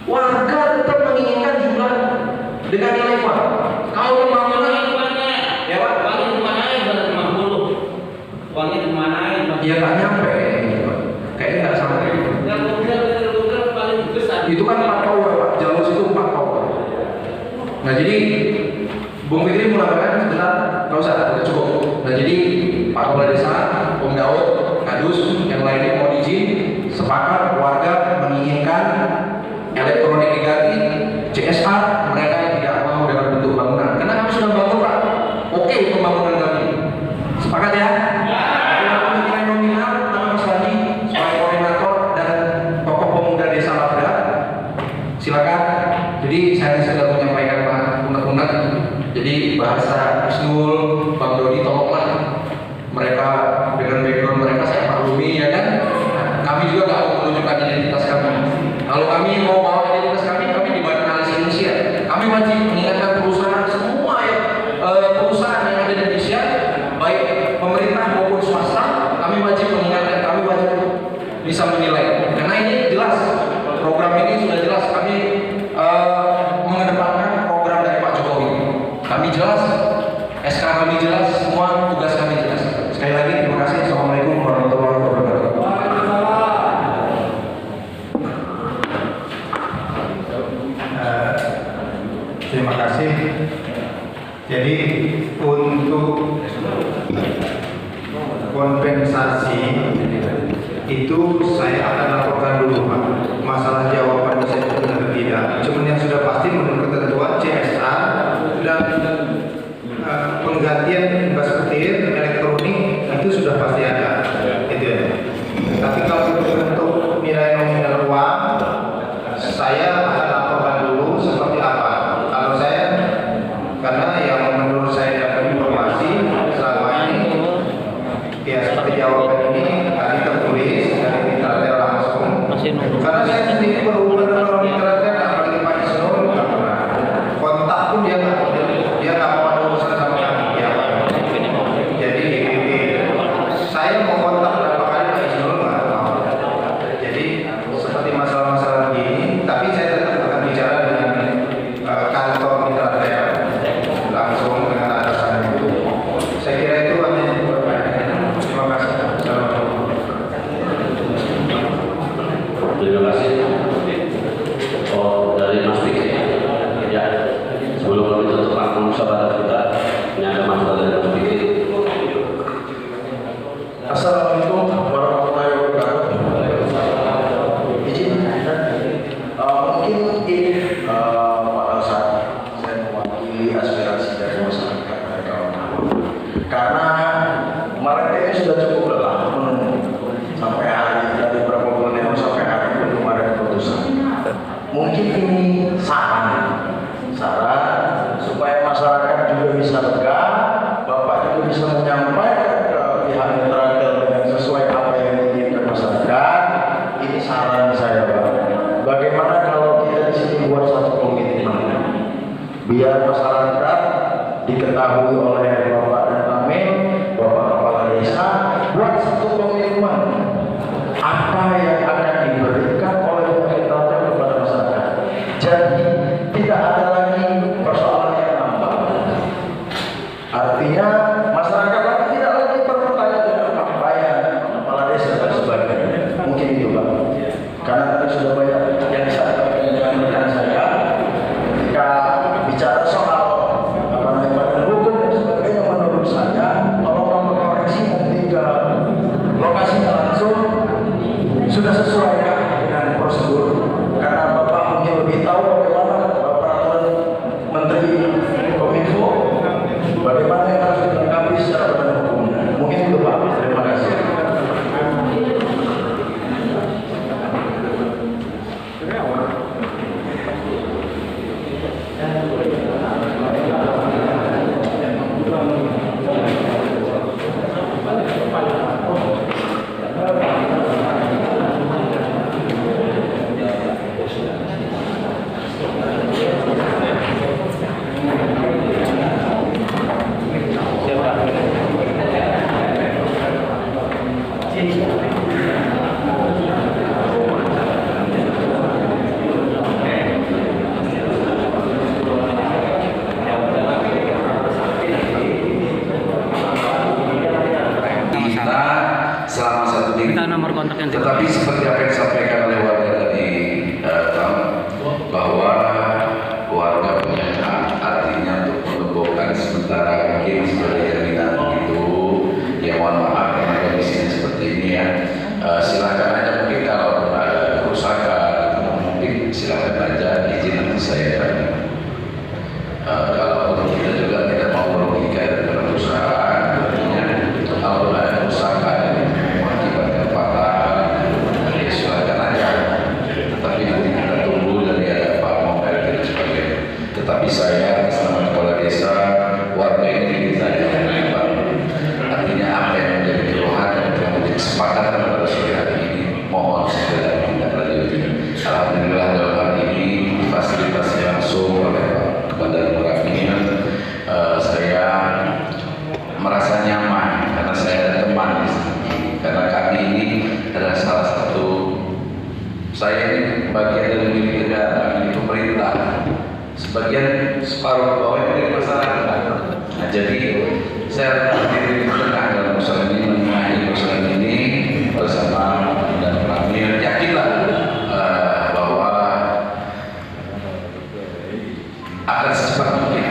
Warga tetap menginginkan juga dengan nilai Pak. Kalau pembangunan ya Pak, Uangnya dimanain 250. Uangnya dimanain? ya nggak nyampe, kayaknya nggak sampai. Yang mobil paling besar. Itu kan 4 tower, Pak. Jalur situ 4 tower. Nah, jadi Bung Fikri mengatakan sebentar, nggak usah, udah cukup. Nah, jadi Pak Kepala Desa, Om Daud, Kadus, yang lainnya mau izin, sepakat warga menginginkan elektronik diganti, CSR, mereka yang tidak mau dengan bentuk bangunan. Karena kami sudah bangun, Pak. Oke, pembangunan kami. Sepakat ya? Nilai nominal, nama Mas Wadi, sebagai koordinator dan tokoh pemuda Desa Labra. Silakan. Jadi saya sudah menyampaikan Pak unek-unek. Jadi bahasa Isnul, Bang Dodi, tolonglah mereka dengan background mereka saya maklumi ya kan. Kami juga nggak mau menunjukkan identitas kami. Kalau kami mau bawa identitas kami di badan analisis Indonesia. Kami wajib mengingatkan perusahaan semua ya, perusahaan yang ada di Indonesia, baik pemerintah maupun swasta. Kami wajib mengingatkan, kami wajib bisa menilai. Karena ini jelas program ini sudah jelas kami mengedepankan program dari Pak Jokowi. Kami jelas, SK kami jelas, semua tugas kami jelas. Sekali lagi terima kasih. Assalamualaikum warahmatullahi wabarakatuh. Terima kasih. Jadi untuk kompensasi itu saya akan laporkan dulu, Pak. Masalah jawaban saya benar atau tidak. Cuman yang sudah pasti menurut ketentuan CSR dan penggantian gas petir elektronik itu sudah pasti ada. Itu ya. Tapi kalau untuk nilai nominal uang, saya akan laporkan dulu seperti apa. Kalau saya, karena yang menurut saya dapat informasi selama ini, ya seperti jawaban ini tadi tertulis dari Mitratel langsung. Karena saya sendiri berhubungan dengan Mitratel, apalagi Pak Isnur, kontak pun dia nggak mau ada urusan sama kami. Ya, jadi saya mau kontak berapa kali Pak Isnur nggak mau. Jadi seperti masalah-masalah begini, tapi saya tetap akan bicara dengan kantor Mitratel langsung dengan atasan itu. Saya kira itu hanya terima kasih. Terima kasih. Oh, dari Mas Fikri. Ya, sebelum kami tutup rangkuman sahabat kita, ini ada masalah dari Mas Fikri. Assalamualaikum warahmatullahi wabarakatuh. Izin, mungkin ini pada saat saya mewakili aspirasi dari masyarakat dari kawan-kawan. Karena mereka ini sudah cukup lelah menunggu sampai hari dari beberapa bulan yang sampai hari ini belum ada keputusan. Mungkin ini saran supaya masyarakat juga bisa lega, Bapak juga bisa menyampaikan ke pihak Mitratel dengan sesuai apa yang diinginkan masyarakat. Ini saran saya, Pak. Bagaimana kalau kita di sini buat satu komitmen, biar masyarakat diketahui oleh Bapak dan kami, Bapak Kepala Desa, buat satu komitmen apa yang akan diberikan oleh Mitratel kepada masyarakat. Jadi tidak ada lagi persoalan yang nambah. Artinya masyarakat lagi tidak lagi bertanya dengan pakaian kepala desa dan sebagainya. Mungkin itu Pak. Karena tadi sudah banyak yang disampaikan dengan rekan saya. Ketika bicara soal badan hukum dan sebagainya, menurut saya kalau mengkoreksi nanti ke lokasinya langsung sudah sesuai dengan prosedur. Karena Bapak mungkin lebih tahu bagaimana peraturan Menteri Kominfo, bagaimana yang harus dilengkapi secara badan hukumnya. Mungkin itu Pak. Terima kasih. Kita selama 1 minggu. Minta nomor kontak yang Tetapi seperti apa yang disampaikan oleh warga tadi, bahwa warga punya hak, artinya untuk menumbuhkan sementara mungkin sebagai jaminan begitu. Ya mohon maaf karena kondisinya seperti ini ya. Silakan aja mungkin kalau ada kerusakan, mungkin silakan aja izin nanti saya tanya. Kalau kita juga tidak mau merugikan perusahaan, artinya kalau ada kerusakan mengakibatkan patah, ya silakan aja. Tetapi nanti kita tunggu dari ada Pak Momer dan sebagainya. Tetapi saya selama kepala desa, warga ini ditanya oleh Pak. Artinya apa yang menjadi keluhan dan yang menjadi kesepakatan pada sore hari ini, mohon segera ditindaklanjuti. Alhamdulillah dalam hal ini difasilitasi langsung oleh Pak Komandan Murafinya. Saya merasa nyaman karena saya ada teman di sini. Karena kami ini adalah salah satu, saya ini bagian dari milik negara, milik pemerintah. Sebagian separuh bawah milik masyarakat. Nah, jadi saya berdiri di tengah dalam persoalan ini, menengahi persoalan ini bersama dan kami yakinlah bahwa akan secepat mungkin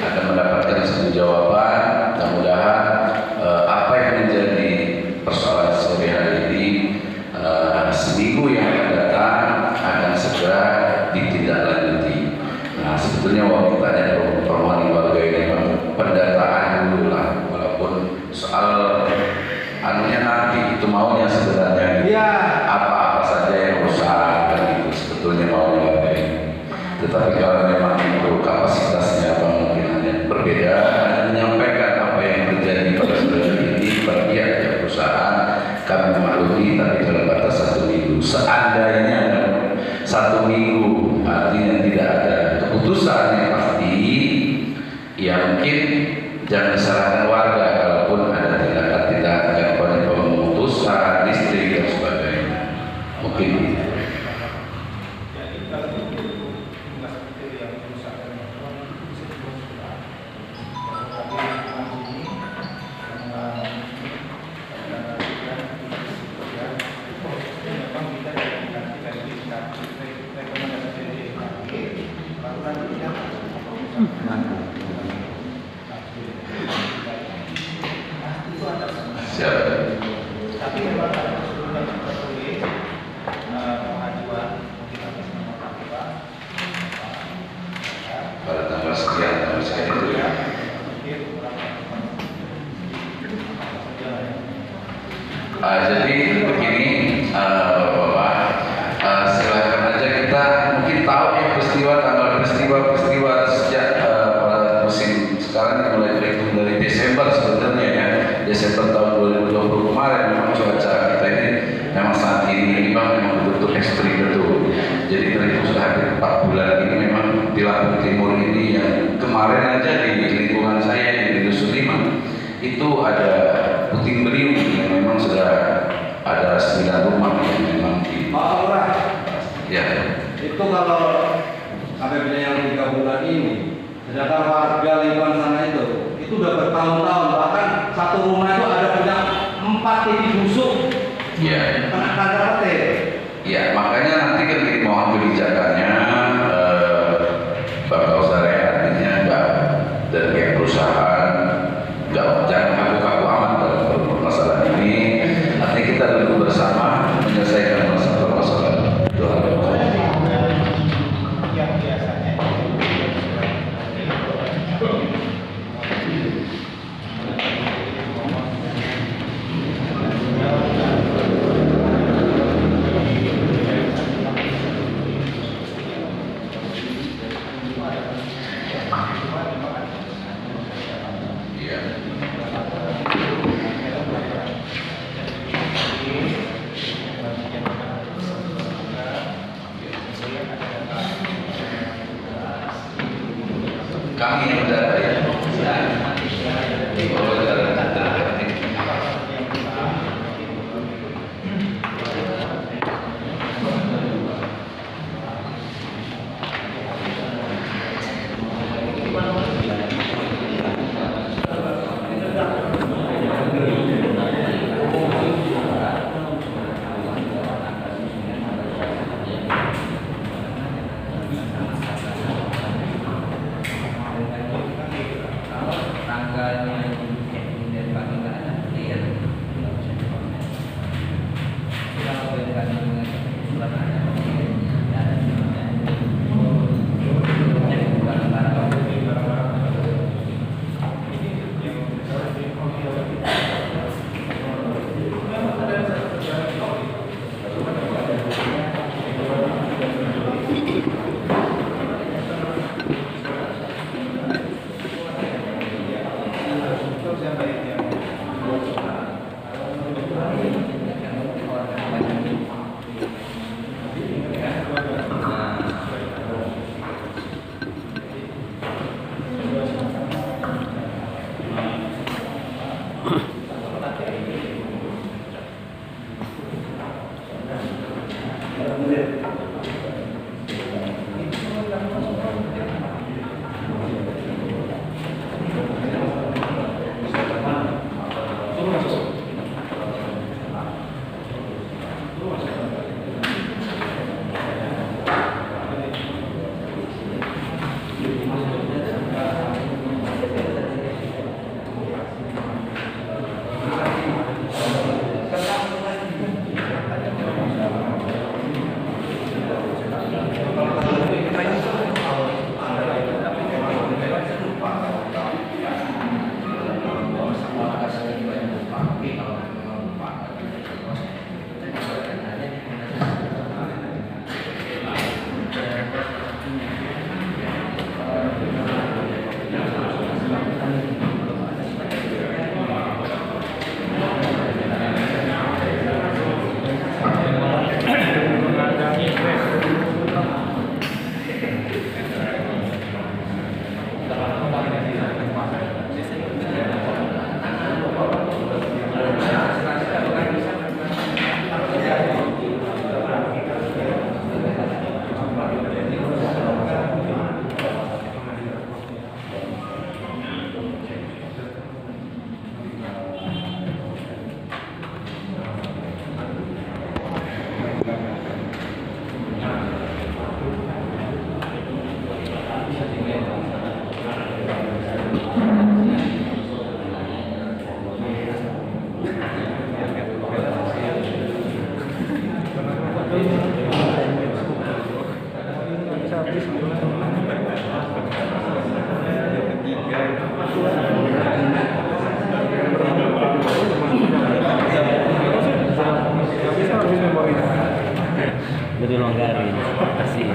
akan mendapatkan satu jawaban. Mudah-mudahan apa yang menjadi persoalan sore hari ini seminggu yang akan datang akan segera ditindaklanjuti. Nah, sebetulnya wanitanya permohonan warga ini pendataan dulu lah, walaupun soal anunya nanti itu maunya sebenarnya apa-apa saja yang rusak kan itu sebetulnya maunya warga ini. Tetapi kalau memang itu kapasitasnya mungkin hanya berbeda, hanya menyampaikan apa yang terjadi pada saat ini pada pihak perusahaan, kami memaklumi, tapi dalam batas 1 minggu. Seandainya 1 minggu artinya tidak ada keputusan yang pasti, ya mungkin jangan disalahkan warga kalaupun ada tindakan-tindakan pemutusan listrik dan sebagainya. Mungkin siap. Tapi memang ada sudah tertulis pengajuan Pada tanggal sekian itu ya. Jadi begini, Bapak, silakan aja kita mungkin tahu ya peristiwa sejak musim sekarang mulai terhitung dari Desember sebenarnya ya, Desember tahun 2020 kemarin memang cuaca kita ini memang saat ini memang betul-betul ekstrim betul. Jadi terhitung sudah hampir 4 bulan ini memang di Lampung Timur ini yang kemarin aja di lingkungan saya di Dusun 5 itu ada puting beliung yang memang sudah ada 9 rumah yang memang di Pak Lurah, ya. itu kalau sampai yang 3 bulan ini, sedangkan warga lingkungan sana itu udah bertahun-tahun, bahkan satu rumah itu ada punya 4 titik busuk Iya. kena kanker petir. Ya, makanya nanti kan mohon kebijakannya bakal saya artinya enggak dari pihak perusahaan jangan kaku-kaku amat dalam masalah ini. Nanti kita duduk bersama menyelesaikan masalah itu hal yang biasanya Iya. Kami yang berada ya. Oh, lebih longgarin kasih.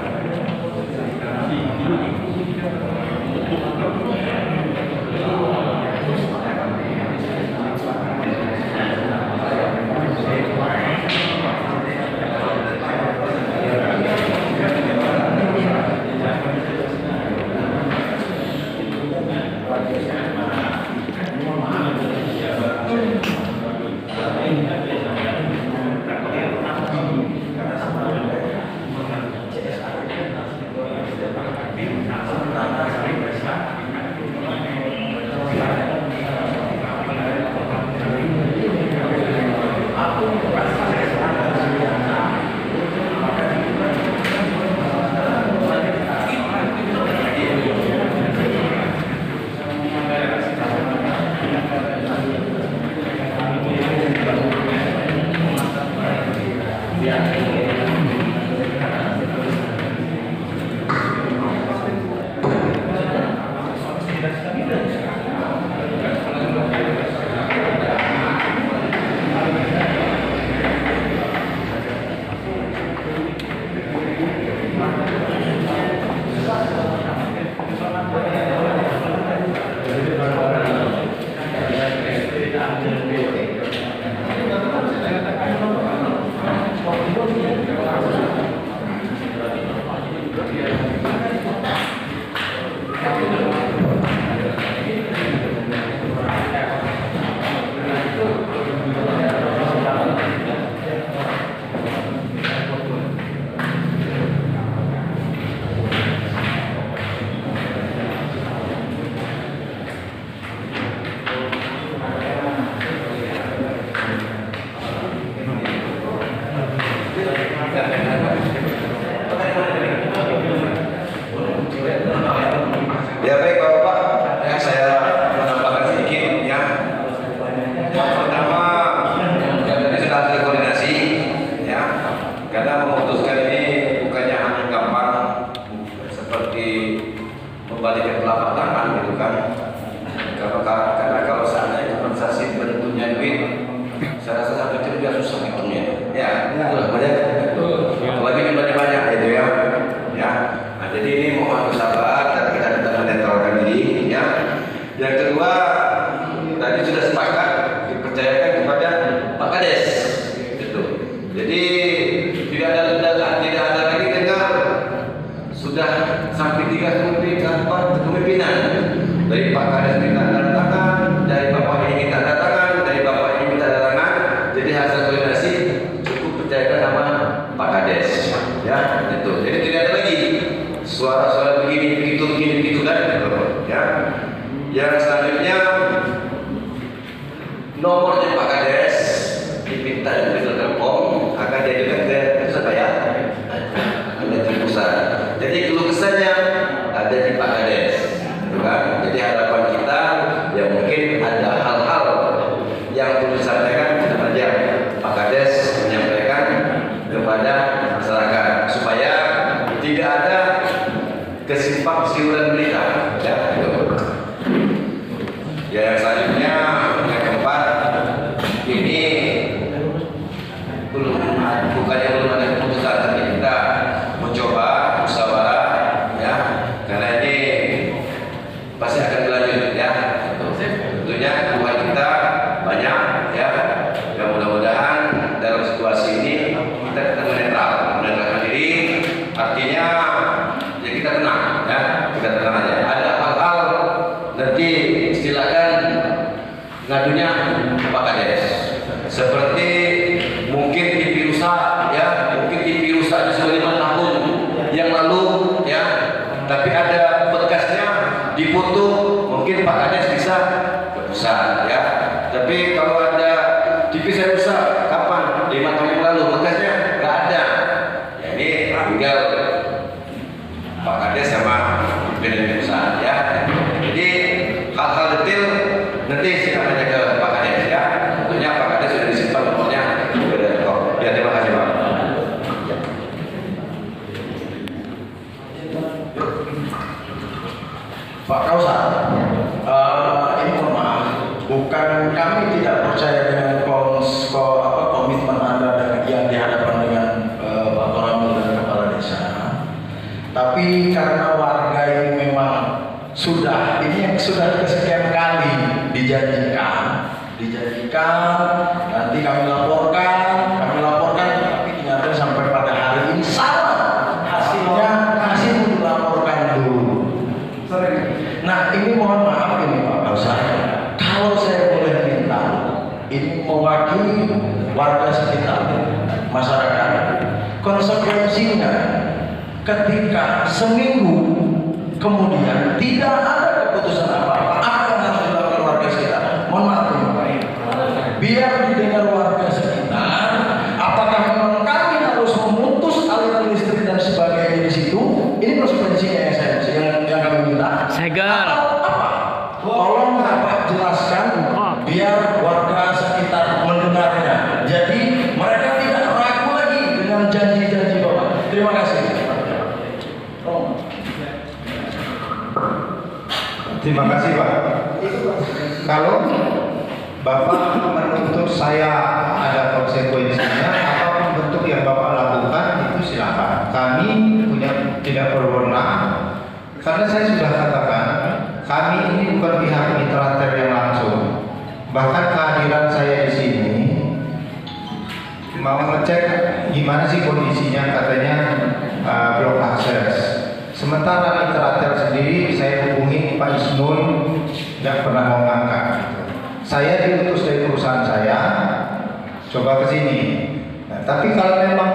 Karena kalau seandainya kompensasi bentuknya duit, saya rasa satu itu juga susah hitungnya. Ya, banyak. Apalagi jumlahnya banyak itu ya. Ya. Nah, jadi ini mohon bersabar dan kita menetralkan diri. Ya. Yang kedua, tadi sudah sepakat dipercayakan kepada Pak Kades. Gitu. Jadi tidak ada lagi dengar sudah sampai 3 kepemimpinan dari Pak Kades minta tanda tangan, dari Bapak ini minta tanda tangan, dari Bapak ini minta tanda tangan. Jadi hasil koordinasi cukup percayakan nama Pak Kades. Ya, itu. Jadi tidak ada lagi suara-suara begini begitu kan, gitu. Ya. Yang selanjutnya nomornya Pak Kades diminta dari Telkom akan diajukan ke Surabaya, ada di pusat. Jadi keluh kesahnya ada di Pak Kades, gitu kan? Jadi harapan kita ya mungkin ada hal-hal yang perlu disampaikan kepada Pak Kades menyampaikan kepada masyarakat supaya tidak ada kesimpang siuran berita. Ya, gitu. Ya, yang selanjutnya yang keempat ini bukannya belum ada keputusan, tapi kita mencoba musyawarah ya, karena ini pasti akan berlanjut ya. Tentunya keluhan kita banyak ya. Ya mudah-mudahan dalam situasi ini kita menetralkan diri, artinya ya kita tenang ya, kita tenang aja. Ada hal-hal nanti silakan ngadunya Pak Kades. Seperti mungkin TV rusak ya, mungkin TV rusak sudah 5 tahun yang lalu ya, tapi ada bekasnya dipoto, mungkin Pak Kades bisa ke pusat ya. Tapi kalau ada TV saya rusak kapan? 5 tahun yang lalu bekasnya nggak ada. Ya ini tinggal Pak Kades sama pimpinan pusat ya. Jadi hal-hal detail nanti saya tanya ke Pak Kades ya. Tentunya Pak Kades sudah disimpan nomornya ke Telkom. Ya, terima kasih Pak. Pak Kausar, ini mohon maaf, bukan kami tidak percaya dengan komitmen Anda yang dihadapkan dengan Pak Koramil dan Kepala Desa. Tapi karena warga ini memang ini yang sudah kesekian kali dijanjikan, nanti kami laporkan, tapi ternyata sampai pada hari ini sama hasilnya masih dilaporkan dulu. Nah ini mohon maaf ini Pak Kausar, kalau saya boleh minta, ini mewakili warga sekitar masyarakat, konsekuensinya ketika seminggu kemudian tidak ada keputusan apa-apa, apa yang harus dilakukan warga sekitar? Mohon maaf ini Pak, biar didengar warga sekitar, apakah memang kami harus memutus aliran listrik dan sebagainya di situ? Ini konsekuensinya yang kami minta. Segel. Tolong Bapak jelaskan biar warga sekitar mendengarnya. Jadi mereka tidak ragu lagi dengan janji-janji Bapak. Terima kasih. Terima kasih Pak. Kalau Bapak menuntut saya ada konsekuensinya, apapun bentuk yang Bapak lakukan itu silakan. Kami tidak berwenang, karena saya sudah katakan kami ini bukan pihak mitra yang langsung. Bahkan kehadiran saya di sini mau ngecek gimana sih kondisinya, katanya blok akses. Sementara mitra sendiri saya hubungi Pak Isnul, nggak pernah mau ngangkat. Saya diutus dari perusahaan saya, coba ke sini. Nah, tapi kalau memang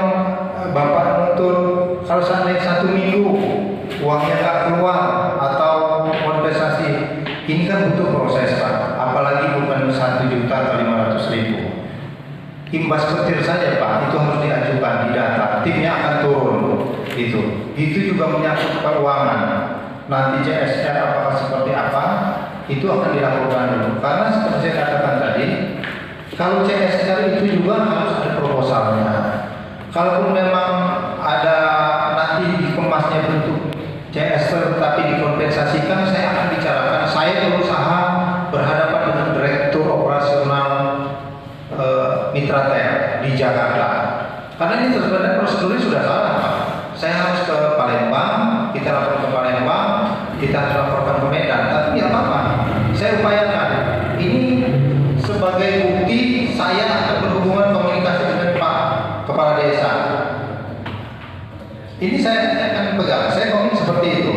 Bapak nuntut, kalau seandainya 1 minggu uangnya nggak keluar atau kompensasi, ini kan butuh proses Pak. Apalagi bukan 1 juta atau 500.000. Imbas petir saja Pak, itu harus diajukan di data. Timnya akan turun. Itu juga menyangkut keuangan. Nanti CSR apakah seperti apa, itu akan dilakukan dulu. Karena seperti saya katakan tadi, kalau CSR itu juga harus ada proposalnya. Kalaupun memang ada nanti dikemasnya bentuk CSR tapi dikompensasikan, saya akan bicarakan. Saya berusaha di Jakarta. Karena ini sebenarnya prosedurnya sudah salah, Pak. Saya harus ke Palembang, kita lapor ke Palembang, kita harus laporkan ke Medan. Tapi ya apa-apa, saya upayakan. Ini sebagai bukti saya akan berhubungan komunikasi dengan Pak Kepala Desa. Ini saya akan pegang, saya komit seperti itu.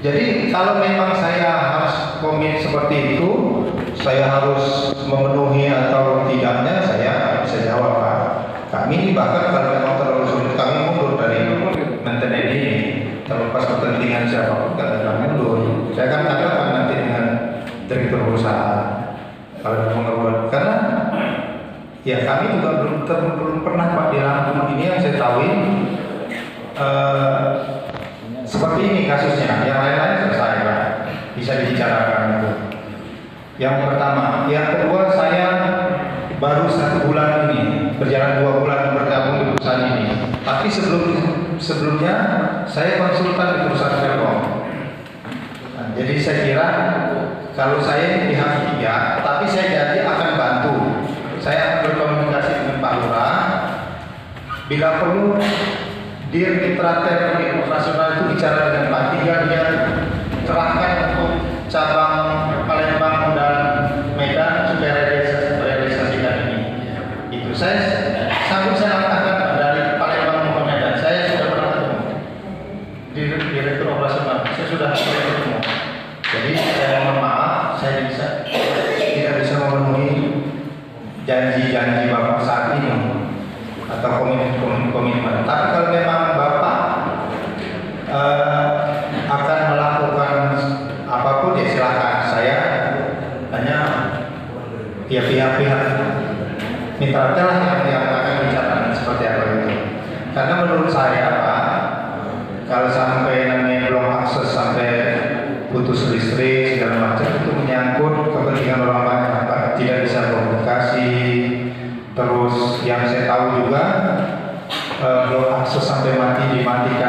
Jadi kalau memang saya harus komit seperti itu, saya harus memenuhi atau tidaknya, saya bisa jawab, Pak. Kami bahkan kalau memang terlalu sulit, kami mundur dari maintenance ini. Terlepas kepentingan siapapun, kami mundur. Saya akan katakan nanti dengan direktur perusahaan kalau mengerubah, karena ya kami juga belum pernah, Pak, di Lampung ini yang saya tahu seperti ini kasusnya. Yang lain-lain selesai, Pak, bisa dibicarakan itu. Yang pertama, yang kedua, saya baru 1 bulan ini, berjalan 2 bulan bergabung di perusahaan ini. Tapi sebelumnya saya konsultan di perusahaan Telkom. Nah, jadi saya kira kalau saya pihak ketiga, tapi saya janji akan bantu. Saya akan berkomunikasi dengan Pak Lurah. Bila perlu, Dir Mitra Teknik Operasional itu bicara dengan Pak Tiga, dia cerahkan untuk cabang Palembang dan Medan supaya realisasikan ini. Itu saya sanggup saya katakan dari Palembang ke Medan. Saya sudah pernah ketemu direktur operasional. Saya sudah pernah ketemu. Jadi saya mohon maaf, saya tidak bisa memenuhi janji-janji Bapak saat ini atau komitmen. Tapi kalau memang Bapak akan melakukan apapun, ya silakan. Saya hanya ya pihak-pihak mitra tel yang akan bicara seperti apa itu. Karena menurut saya, Pak, kalau sampai namanya belum akses sampai putus listrik segala macam, itu menyangkut kepentingan orang banyak, Pak. Tidak bisa komunikasi. Terus yang saya tahu juga belum akses sampai mati dimatikan